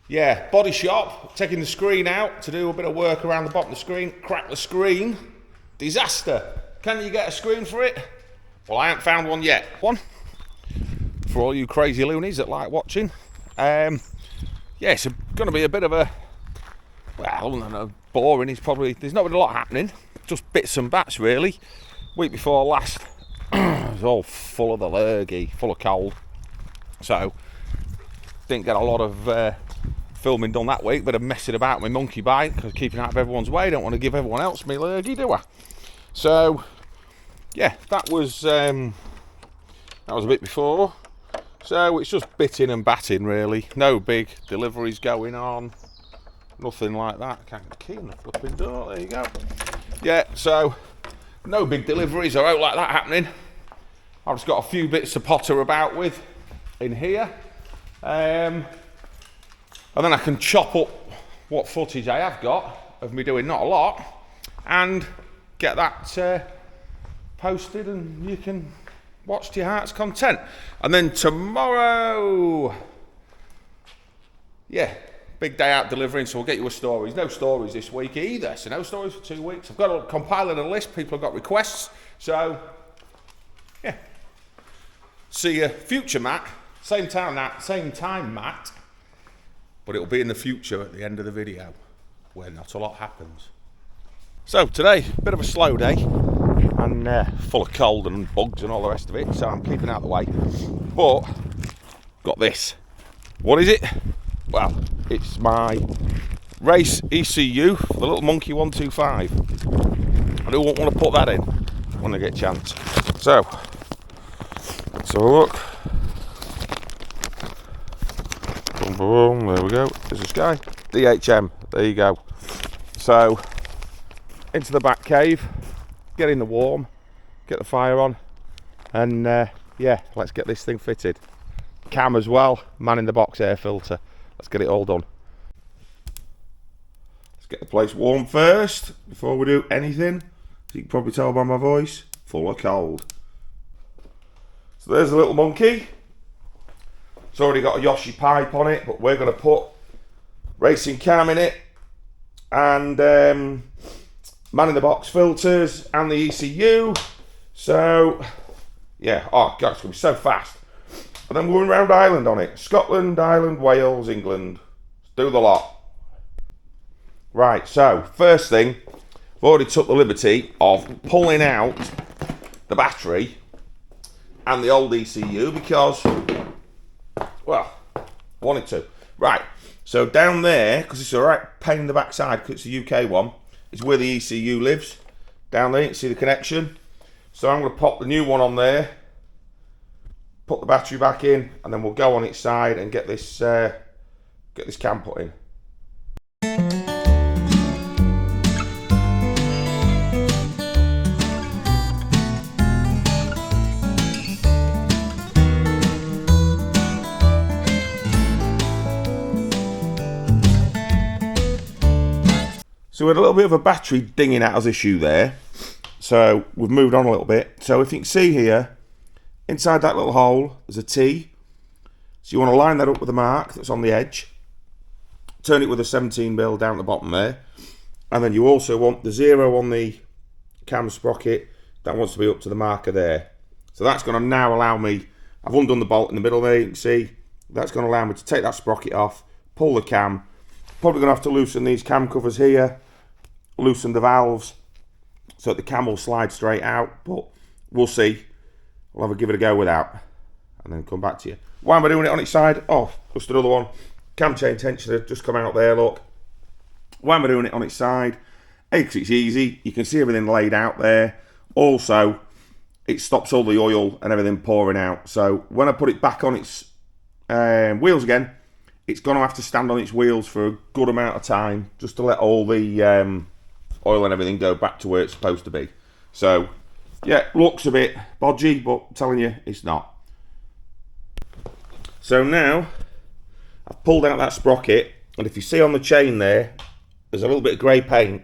Yeah, body shop, taking the screen out to do a bit of work around the bottom of the screen, crack the screen. Disaster. Can you get a screen for it? Well, I haven't found one yet. One for all you crazy loonies that like watching. Yeah, it's going to be a bit of a, well, I don't know, boring. There's not really a lot happening. Just bits and bats, really. Week before last, it was all full of the lurgy, full of cold. So, didn't get a lot of filming done that week, but I'm messing about with my monkey bite because keeping out of everyone's way. Don't want to give everyone else me lurgy, do I? So, yeah, that was a bit before. So it's just bitting and batting, really. No big deliveries going on, nothing like that. Can't get the key in the flipping door. There you go. Yeah, so no big deliveries or out like that happening. I've just got a few bits to potter about with in here. And then I can chop up what footage I have got of me doing not a lot and get that posted, and you can watch to your heart's content. And then tomorrow, yeah, big day out delivering, so we'll get you a stories. No stories this week either, so no stories for 2 weeks. I've got to compile a list, people have got requests, so yeah. See you future Matt, same time Matt, but it'll be in the future at the end of the video where not a lot happens. So today, a bit of a slow day and full of cold and bugs and all the rest of it, so I'm keeping out of the way. But got this. What is it? Well, it's my race ECU, the little monkey 125. I do want to put that in when I get a chance. So let's have a look. Boom, boom, there we go. There's this guy. DHM, there you go. So, into the back cave, get in the warm, get the fire on, and yeah, let's get this thing fitted. Cam as well, man in the box air filter. Let's get it all done. Let's get the place warm first, before we do anything. So you can probably tell by my voice, full of cold. So there's the little monkey. It's already got a Yoshi pipe on it, but we're going to put racing cam in it and man in the box filters and the ECU. So yeah, oh god, it's going to be so fast. And then we're going around Ireland on it. Scotland, Ireland, Wales, England. Let's do the lot. Right, so first thing, I've already took the liberty of pulling out the battery and the old ECU because, well, I wanted to. Right, so down there, because it's a right pain in the backside because it's a UK one, is where the ECU lives. Down there, you can see the connection. So I'm going to pop the new one on there, put the battery back in, and then we'll go on its side and get this cam put in. So we had a little bit of a battery dinging at us issue there. So we've moved on a little bit. So if you can see here, inside that little hole, there's a T. So you want to line that up with a mark that's on the edge. Turn it with a 17mm down the bottom there. And then you also want the 0 on the cam sprocket. That wants to be up to the marker there. So that's going to now allow me, I've undone the bolt in the middle there, you can see. That's going to allow me to take that sprocket off, pull the cam. Probably going to have to loosen these cam covers here, loosen the valves so that the cam will slide straight out, but we'll see. We'll have a give it a go without and then come back to you. Why am I doing it on its side? Oh, just another one. Cam chain tensioner just come out there, look. Why am I doing it on its side? A, because it's easy. You can see everything laid out there. Also, it stops all the oil and everything pouring out. So when I put it back on its wheels again, it's going to have to stand on its wheels for a good amount of time just to let all the oil and everything go back to where it's supposed to be. So, yeah, looks a bit bodgy, but I'm telling you, it's not. So now, I've pulled out that sprocket, and if you see on the chain there, there's a little bit of grey paint.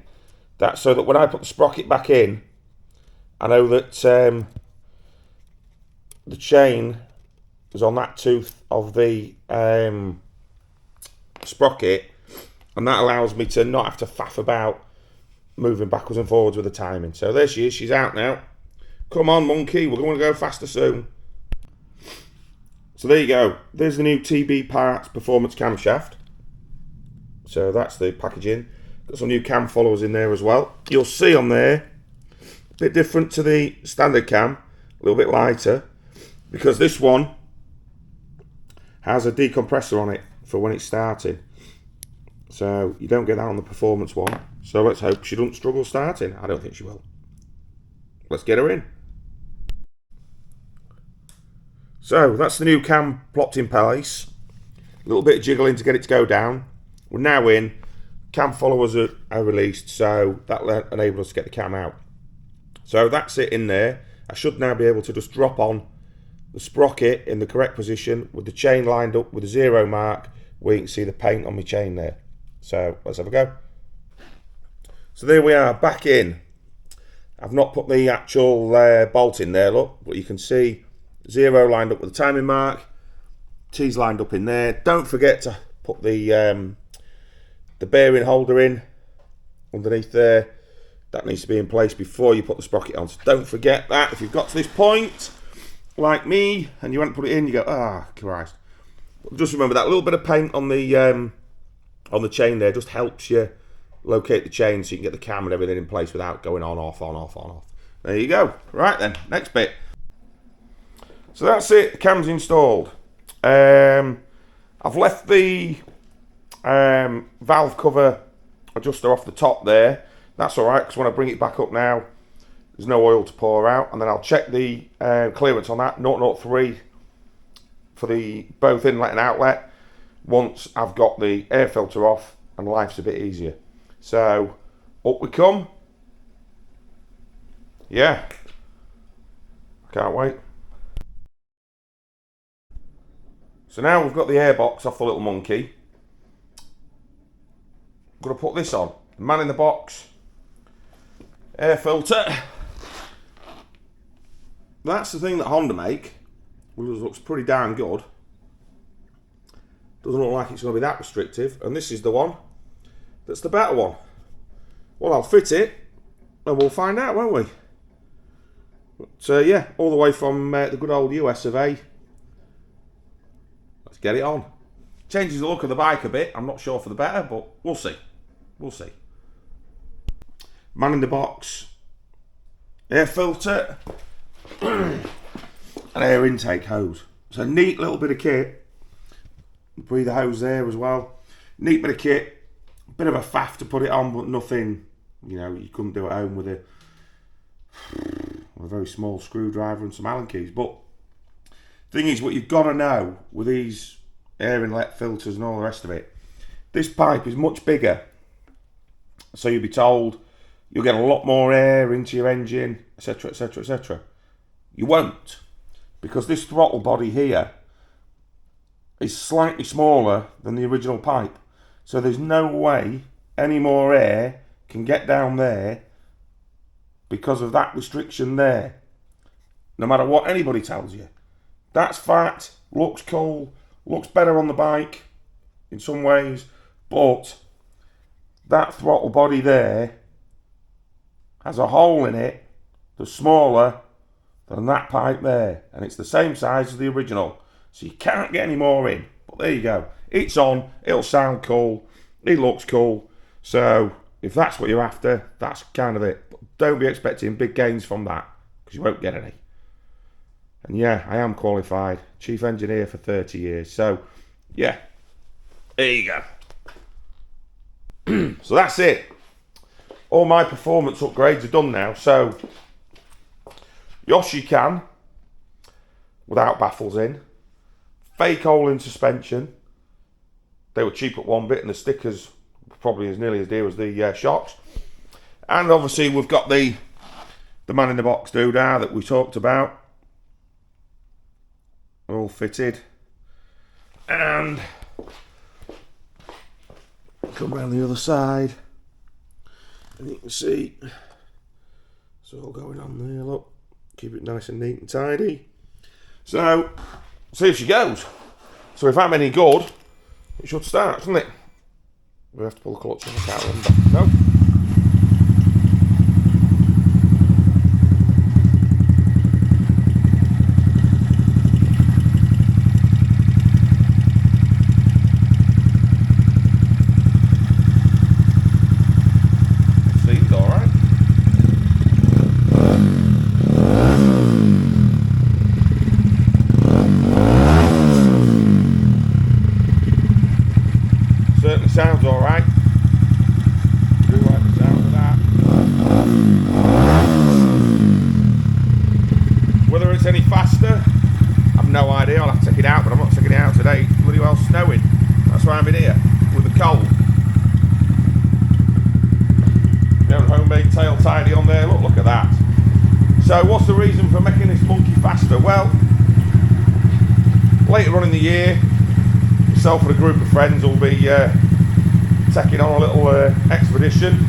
That's so that when I put the sprocket back in, I know that the chain is on that tooth of the sprocket, and that allows me to not have to faff about moving backwards and forwards with the timing. So there she is, she's out now. Come on, monkey, we're going to go faster soon. So there you go, there's the new TB Parts Performance Camshaft. So that's the packaging. Got some new cam followers in there as well. You'll see on there, a bit different to the standard cam, a little bit lighter, because this one has a decompressor on it for when it's starting. So you don't get that on the performance one. So let's hope she doesn't struggle starting. I don't think she will. Let's get her in. So that's the new cam plopped in place. A little bit of jiggling to get it to go down. We're now in. Cam followers are released, so that will enable us to get the cam out. So that's it in there. I should now be able to just drop on the sprocket in the correct position with the chain lined up with the 0 mark, where you can see the paint on my chain there. So let's have a go. So there we are, back in. I've not put the actual bolt in there, look, but you can see 0 lined up with the timing mark, T's lined up in there. Don't forget to put the bearing holder in underneath there. That needs to be in place before you put the sprocket on. So don't forget that. If you've got to this point, like me, and you haven't put it in, you go, ah, Christ. But just remember that little bit of paint on the chain there just helps you locate the chain so you can get the cam and everything in place without going on, off, on, off, on, off. There you go. Right then, next bit. So that's it, the cam's installed. I've left the valve cover adjuster off the top there. That's alright, because when I bring it back up now, there's no oil to pour out. And then I'll check the clearance on that, 0.03 for the both inlet and outlet, once I've got the air filter off and life's a bit easier. So, up we come. Yeah. Can't wait. So now we've got the airbox off the little monkey. I'm going to put this on. Man in the box. Air filter. That's the thing that Honda make. Which looks pretty darn good. Doesn't look like it's going to be that restrictive. And this is the one that's the better one. Well, I'll fit it and we'll find out, won't we? But yeah, all the way from the good old US of A. Let's get it on. Changes the look of the bike a bit. I'm not sure for the better, but we'll see. We'll see. Man in the box. Air filter. An air intake hose. It's a neat little bit of kit. Breather hose there as well. Neat bit of kit. Bit of a faff to put it on, but nothing, you know, you couldn't do at home with a very small screwdriver and some Allen keys. But thing is, what you've got to know with these air inlet filters and all the rest of it, this pipe is much bigger. So you'll be told you'll get a lot more air into your engine, etc, etc, etc. You won't, because this throttle body here is slightly smaller than the original pipe. So there's no way any more air can get down there because of that restriction there. No matter what anybody tells you. That's fact, looks cool, looks better on the bike in some ways, but that throttle body there has a hole in it that's smaller than that pipe there, and it's the same size as the original, so you can't get any more in. But there you go, it's on, it'll sound cool, it looks cool, so if that's what you're after, that's kind of it. But don't be expecting big gains from that, because you won't get any. And yeah, I am qualified chief engineer for 30 years, so yeah, there you go. So that's it. All my performance upgrades are done now, so Yoshi can, without baffles in, fake hole in suspension. They were cheap at one bit, and the stickers were probably as nearly as dear as the shocks. And obviously we've got the man in the box doodah that we talked about, all fitted. And come around the other side, and you can see it's all going on there. Look, keep it nice and neat and tidy. So see if she goes. So if I'm any good, it should start, shouldn't it? We have to pull the clutch on, I can't remember. No. Seems alright. Certainly sounds alright. Do like the sound of that. Whether it's any faster, I've no idea. I'll have to take it out, but I'm not taking it out today. It's bloody well snowing. That's why I'm in here with the cold. Homemade tail tidy on there. Look at that. So what's the reason for making this monkey faster? Well, later on in the year, myself and a group of friends will be taking on a little expedition,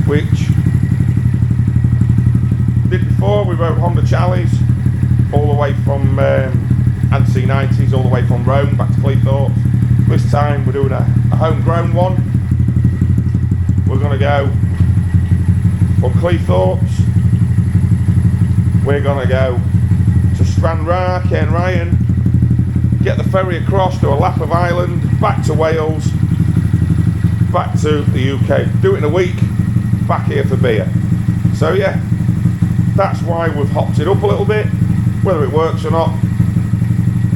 which we did before. We rode Honda Charlies all the way from Anstey 90s, all the way from Rome back to Cleethorpes. This time we're doing a homegrown one. We're going to go from Cleethorpes, we're going to go to Stranraer, Cairn Ryan, get the ferry across to a lap of Ireland, back to Wales, back to the UK. Do it in a week, back here for beer. So yeah, that's why we've hopped it up a little bit. Whether it works or not,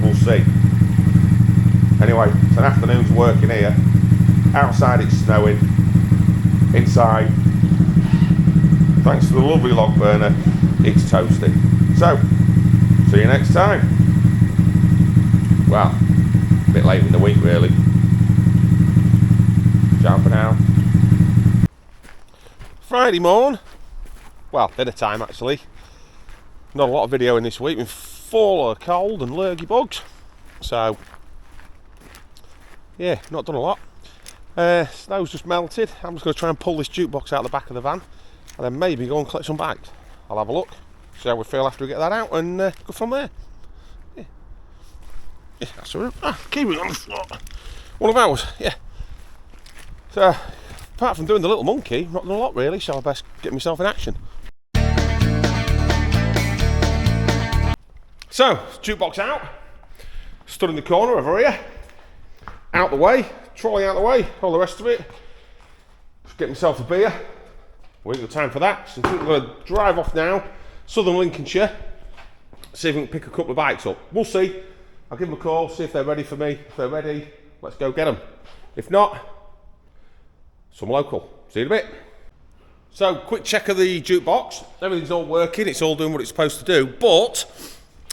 we'll see. Anyway, it's an afternoon's work in here. Outside it's snowing, inside, thanks to the lovely log burner, it's toasty. So, see you next time. Well, a bit late in the week really. Ciao for now. Friday morn. Well, dinner time actually. Not a lot of video in this week. Been full of cold and lurgy bugs. So, yeah, not done a lot. Snow's just melted. I'm just going to try and pull this jukebox out the back of the van and then maybe go and collect some bikes. I'll have a look, see how we feel after we get that out, and go from there. Yeah, that's all right. Kiwi on the floor. One of ours, yeah. So, apart from doing the little monkey, not done a lot really, so I best get myself in action. So, jukebox out. Stood in the corner over here. Out the way. Trolley out the way, all the rest of it. Just get myself a beer. We ain't got time for that, so I think we're going to drive off now, southern Lincolnshire, see if we can pick a couple of bikes up. We'll see. I'll give them a call, see if they're ready for me. If they're ready, let's go get them. If not, some local. See you in a bit. So, quick check of the jukebox. Everything's all working, it's all doing what it's supposed to do, but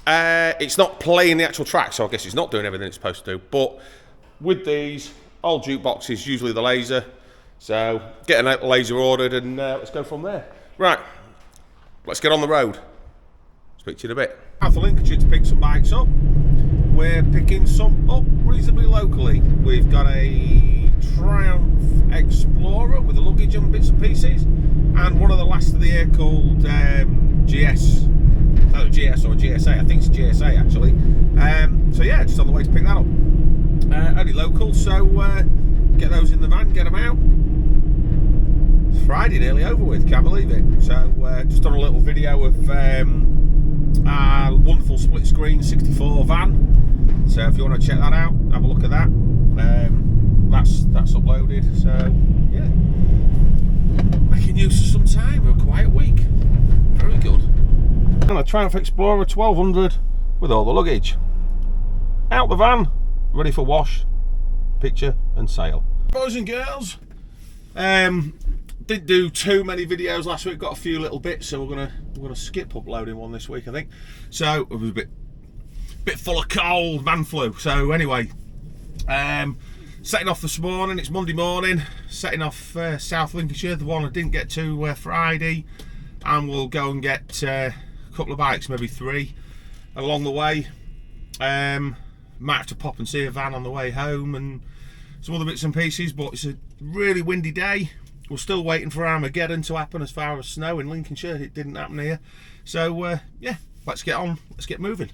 it's not playing the actual track, so I guess it's not doing everything it's supposed to do. But with these old jukeboxes, usually the laser, so get a laser ordered and let's go from there. Right, let's get on the road. Speak to you in a bit. South of Lincolnshire to pick some bikes up. We're picking some up reasonably locally. We've got a Triumph Explorer with the luggage and bits and pieces, and one of the last of the year called GS. I don't know, GS or GSA, I think it's GSA actually. So yeah, just on the way to pick that up. Only local, so get those in the van, get them out. It's Friday nearly over with, can't believe it. So just done a little video of our wonderful split screen 64 van. So if you want to check that out, have a look at that. That's uploaded, so yeah. Making use of some time, a quiet week. Very good. And a Triumph Explorer 1200 with all the luggage. Out the van, ready for wash, picture and sale. Boys and girls, didn't do too many videos last week, got a few little bits, so we're gonna skip uploading one this week I think. So it was a bit full of cold, man flu. So anyway, setting off this morning, it's Monday morning, setting off South Lincolnshire, the one I didn't get to Friday, and we'll go and get a couple of bikes, maybe 3 along the way. Might have to pop and see a van on the way home and some other bits and pieces, but it's a really windy day. We're still waiting for Armageddon to happen as far as snow in Lincolnshire. It didn't happen here. So yeah, let's get on, let's get moving.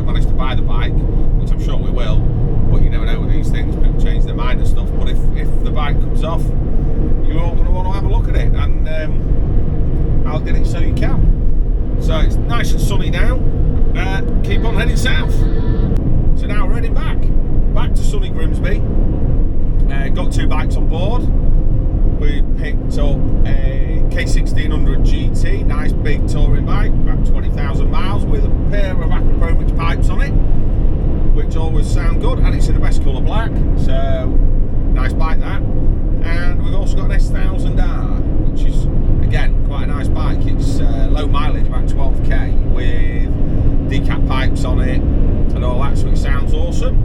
don't manage to buy the bike, which I'm sure we will, but you never know with these things, people change their mind and stuff. But if the bike comes off, you're all going to want to have a look at it, and I'll get it so you can. So it's nice and sunny now. Keep on heading south. So now we're heading back to sunny Grimsby. Got 2 bikes on board. We picked up a K1600 GT, nice big touring bike, about 20,000 miles, with a pair of Aquapromix pipes on it, which always sound good, and it's in the best colour black, so nice bike that. And we've also got an S1000R, which is again quite a nice bike. It's low mileage, about 12k, with decap pipes on it and all that, so it sounds awesome.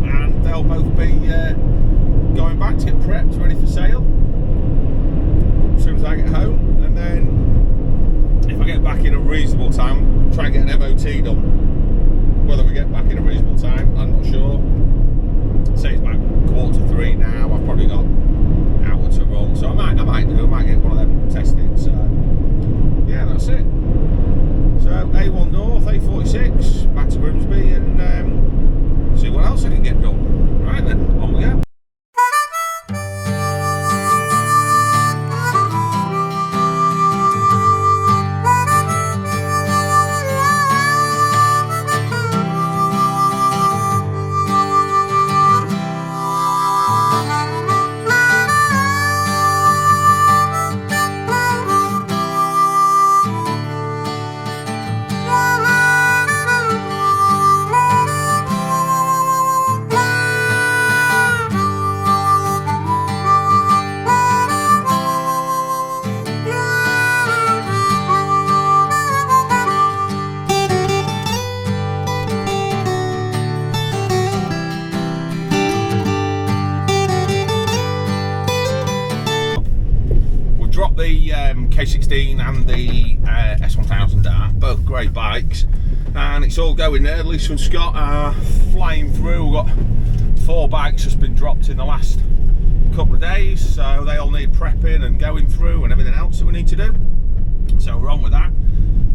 And they'll both be going back to get prepped, ready for sale as soon as I get home. And then if I get back in a reasonable time, try and get an MOT done. Whether we get back in a reasonable time, I'm not sure. Say it's about 2:45 now. I've probably got an hour to run, so I might get one of them tested. So yeah, that's it. So A1 North, A46, back to Grimsby, and see what else I can get done. Right then, on we go. The K16 and the S1000R, both great bikes, and it's all going there. Lisa and Scott are flying through. We've got 4 bikes just been dropped in the last couple of days, so they all need prepping and going through and everything else that we need to do. So we're on with that.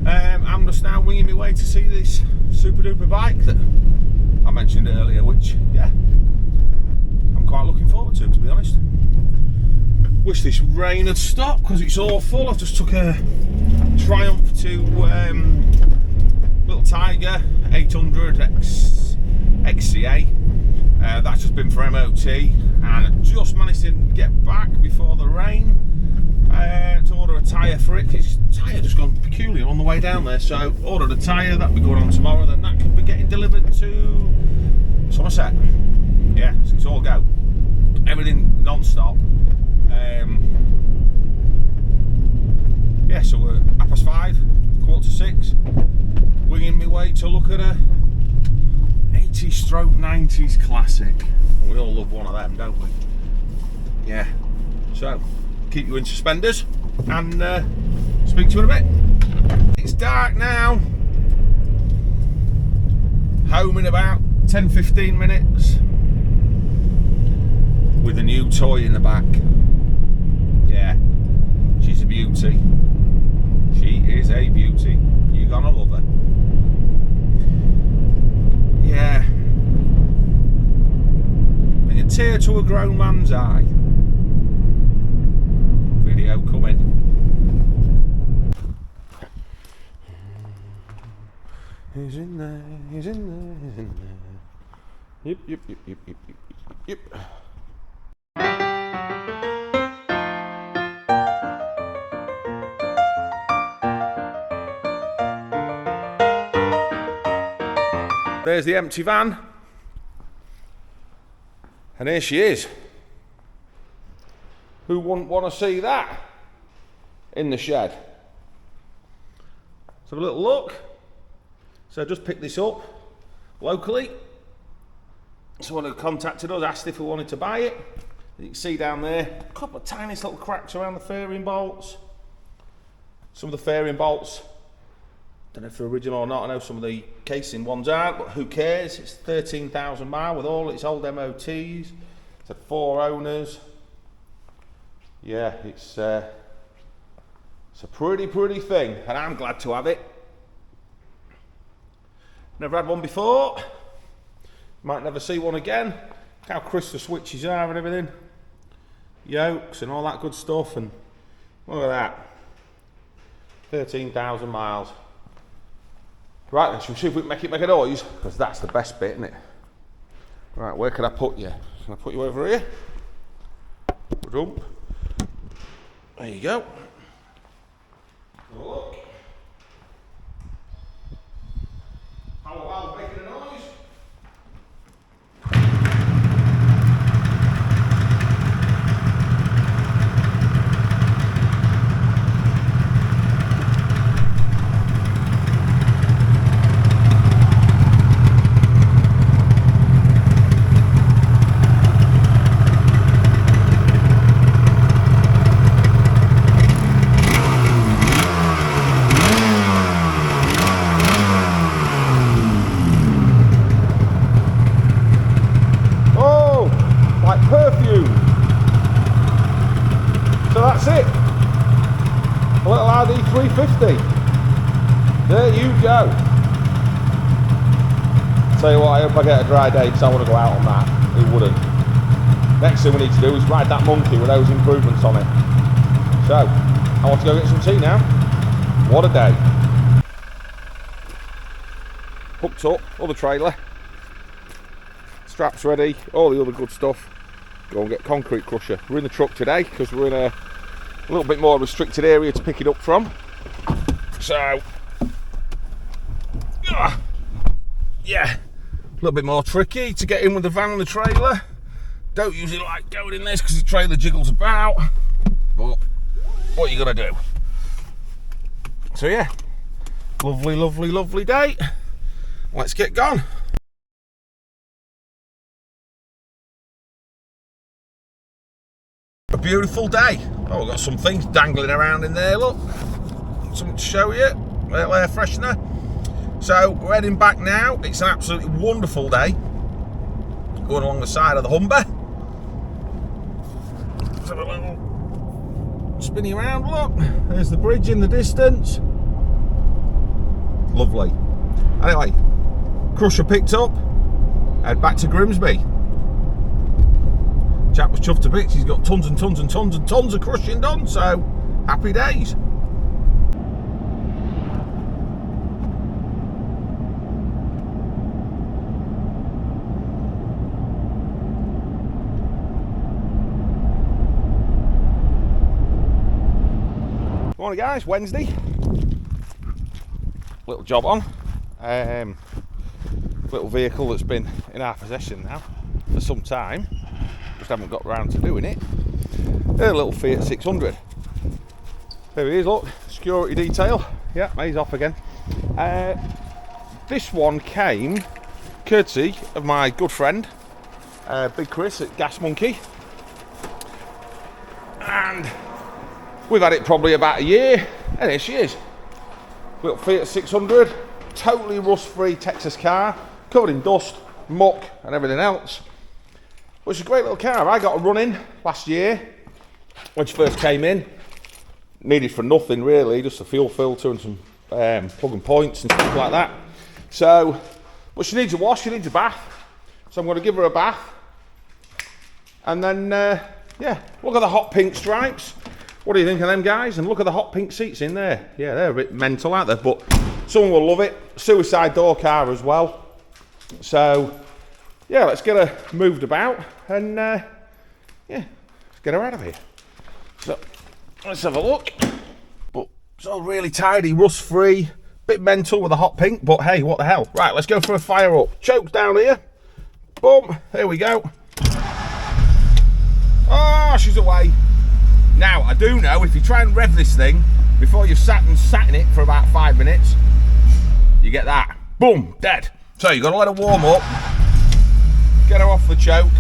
I'm just now winging my way to see this super duper bike that I mentioned earlier, which yeah, I'm quite looking forward to be honest. Wish this rain had stopped because it's awful. I've just took a Triumph to Little Tiger 800 XCA. That's just been for MOT, and I just managed to get back before the rain to order a tyre for it. Its tyre just gone peculiar on the way down there, so ordered a tyre. That'll be going on tomorrow, then that could be getting delivered to Somerset. Yeah, so it's all go. Everything non-stop. Yeah, so we're 5:30, 4:45, winging my way to look at a 80s/90s classic. We all love one of them, don't we? Yeah. So keep you in suspenders and speak to you in a bit. It's dark now. Home in about 10-15 minutes with a new toy in the back. Yeah, she's a beauty. She is a beauty. You're gonna love her. Yeah. Bring a tear to a grown man's eye. Video coming. He's in there, he's in there, he's in there. Yep, yep, yep, yep, yep, yep, yep. There's the empty van, and here she is. Who wouldn't want to see that in the shed? Let's have a little look. So I just picked this up locally. Someone had contacted us, asked if we wanted to buy it. You can see down there, a couple of tiny little cracks around the fairing bolts. Some of the fairing bolts, don't know if they're original or not. I know some of the casing ones aren't, but who cares? It's 13,000 mile with all its old MOTs. It's had 4 owners. Yeah, it's a pretty thing, and I'm glad to have it. Never had one before. Might never see one again. Look how crisp the switches are and everything. Yokes and all that good stuff, and look at that. 13,000 miles. Right then, shall we see if we can make it make a noise? Because that's the best bit, isn't it? Right, where can I put you? Can I put you over here? Dump. There you go. Have a look. How about making a noise? That's it. A little RD350. There you go. Tell you what, I hope I get a dry day because I want to go out on that. Who wouldn't? Next thing we need to do is ride that monkey with those improvements on it. So, I want to go get some tea now. What a day. Hooked up, other trailer. Straps ready, all the other good stuff. Go and get concrete crusher. We're in the truck today because we're in a little bit more restricted area to pick it up from. So, yeah, a little bit more tricky to get in with the van and the trailer. Don't usually like going in this because the trailer jiggles about, but what are you gonna do? So yeah, lovely, lovely, lovely day. Let's get gone. A beautiful day. Oh, we've got some things dangling around in there, look. Something to show you. Little air freshener. So, we're heading back now. It's an absolutely wonderful day. Going along the side of the Humber. Let's have a little spinny around, look. There's the bridge in the distance. Lovely. Anyway, crusher picked up. Head back to Grimsby. Chap was chuffed to bits. He's got tons and tons and tons and tons of crushing done, so happy days. Morning guys, Wednesday. Little job on. Little vehicle that's been in our possession now for some time. Just haven't got around to doing it. A little Fiat 600. There he is, look, security detail. Yeah, he's off again. This one came courtesy of my good friend, Big Chris at Gas Monkey. And we've had it probably about a year, and here she is. Little Fiat 600, totally rust-free Texas car, covered in dust, muck and everything else. But it's a great little car. I got a run in last year when she first came in. Needed for nothing really, just a fuel filter and some plug and points and stuff like that. So, but she needs a wash, she needs a bath. So I'm going to give her a bath. And then, yeah, look at the hot pink stripes. What do you think of them guys? And look at the hot pink seats in there. Yeah, they're a bit mental, aren't they? But someone will love it. Suicide door car as well. So, yeah, let's get her moved about and yeah, let's get her out of here. So let's have a look. But it's all really tidy, rust free, bit mental with a hot pink, but hey, what the hell. Right, let's go for a fire up. Chokes down here. Boom, here we go. Oh, she's away. Now, I do know if you try and rev this thing before you've sat in it for about 5 minutes, you get that. Boom, dead. So you've got to let her warm up. Get her off the choke,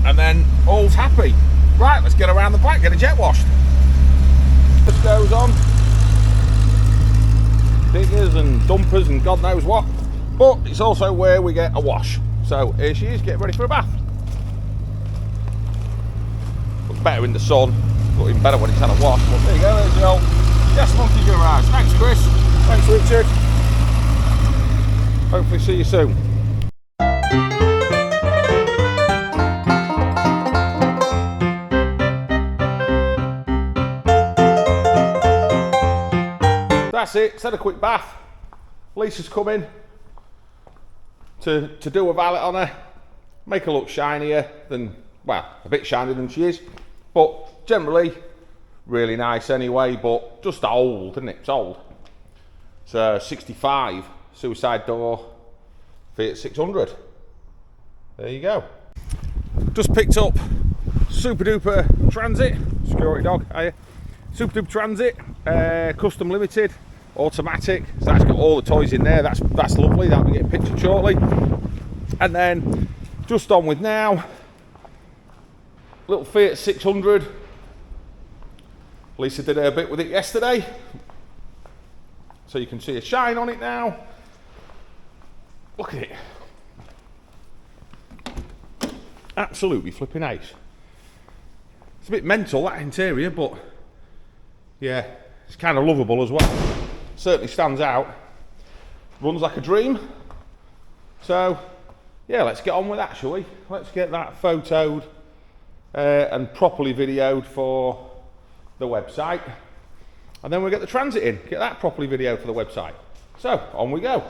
and then all's happy. Right, let's get around the back, get her jet washed. This goes on. Diggers and dumpers and God knows what. But it's also where we get a wash. So here she is, get ready for a bath. Looks better in the sun, looking better when it's had a wash. But there you go, there's the old Gas Monkey garage. Thanks Chris, thanks Richard. Hopefully see you soon. That's it, it's had a quick bath. Lisa's coming to do a valet on her, make her look shinier than, well, a bit shinier than she is, but generally really nice anyway, but just old, isn't it? It's old. It's 65, suicide door, Fiat 600. There you go. Just picked up Super Duper Transit, security dog, are you? Super Duper Transit, custom limited, automatic, so that's got all the toys in there. That's lovely, that'll be getting pictured shortly. And then just on with now, little Fiat 600. Lisa did her bit with it yesterday, so you can see a shine on it now. Look at it, absolutely flipping ace. It's a bit mental, that interior, but yeah, it's kind of lovable as well. Certainly stands out, runs like a dream. So yeah, let's get on with that, shall we? Let's get that photoed and properly videoed for the website, and then we'll get the Transit in, get that properly videoed for the website. So on we go.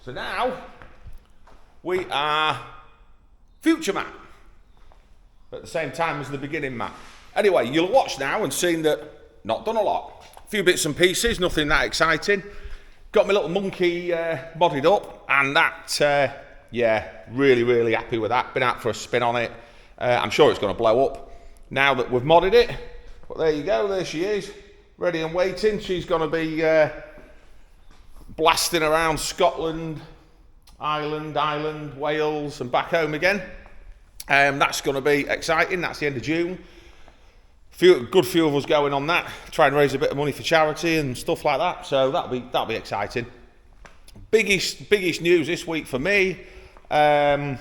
So now we are future map at the same time as the beginning map. Anyway, you'll watch now and seen that not done a lot. A few bits and pieces, nothing that exciting. Got my little monkey bodied up, and that, yeah, really happy with that. Been out for a spin on it. I'm sure it's going to blow up now that we've modded it. But there you go, there she is, ready and waiting. She's going to be blasting around Scotland, Ireland, Wales, and back home again. That's going to be exciting. That's the end of June. Good few of us going on that. Try and raise a bit of money for charity and stuff like that. So that'll be exciting. Biggest news this week for me. The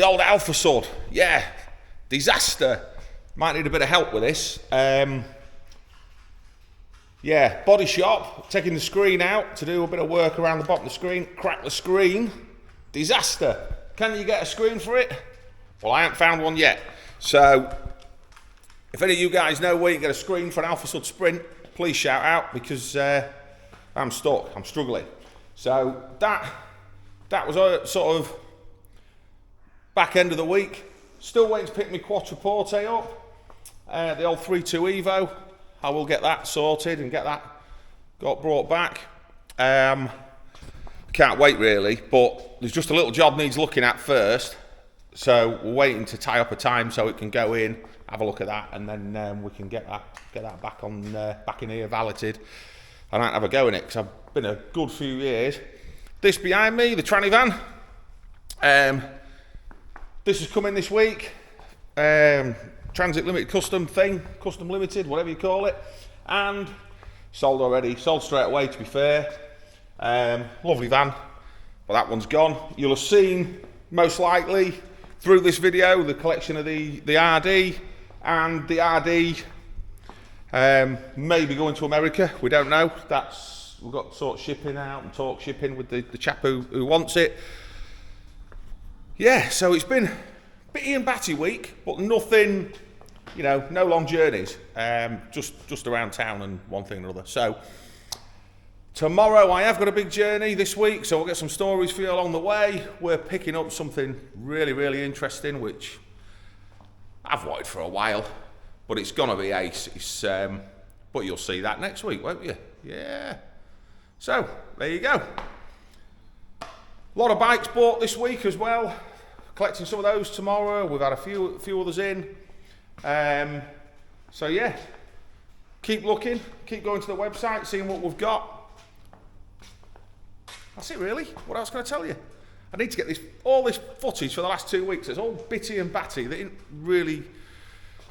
old Alfasud. Yeah, disaster. Might need a bit of help with this. Yeah, body shop, taking the screen out to do a bit of work around the bottom of the screen, crack the screen, disaster. Can you get a screen for it? Well, I haven't found one yet. So, if any of you guys know where you can get a screen for an Alfasud Sprint, please shout out, because I'm stuck, I'm struggling. So, that was a sort of back end of the week. Still waiting to pick my Quattroporte up, the old 3.2 Evo. I will get that sorted and get that got brought back. Can't wait really, but there's just a little job needs looking at first. So we're waiting to tie up a time so it can go in, have a look at that, and then we can get that back on back in here valeted. I might have a go in it because I've been a good few years. This behind me, the tranny van. This is coming this week. Transit limited custom limited, whatever you call it, and sold already, sold straight away to be fair. Lovely van, but that one's gone. You'll have seen most likely through this video the collection of the RD, and the RD maybe going to America, we don't know. We've got to sort shipping out and talk shipping with the chap who wants it. Yeah, so it's been bitty and batty week, but nothing, you know, no long journeys, just around town and one thing or another. So tomorrow I have got a big journey this week, so we'll get some stories for you along the way. We're picking up something really interesting, which I've wanted for a while, but it's gonna be ace. But you'll see that next week, won't you? Yeah. So there you go. A lot of bikes bought this week as well. Collecting some of those tomorrow. We've had a few others in. So yeah, keep looking, keep going to the website, seeing what we've got. That's it really. What else can I tell you? I need to get all this footage for the last 2 weeks. It's all bitty and batty. They ain't really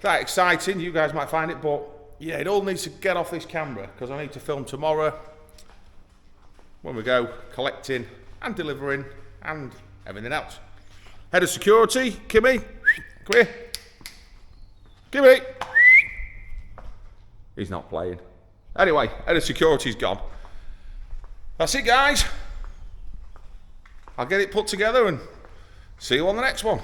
that exciting. You guys might find it, but yeah, it all needs to get off this camera because I need to film tomorrow when we go collecting and delivering and everything else. Head of security, Kimmy, come here. Kimmy. He's not playing. Anyway, head of security's gone. That's it, guys. I'll get it put together and see you on the next one.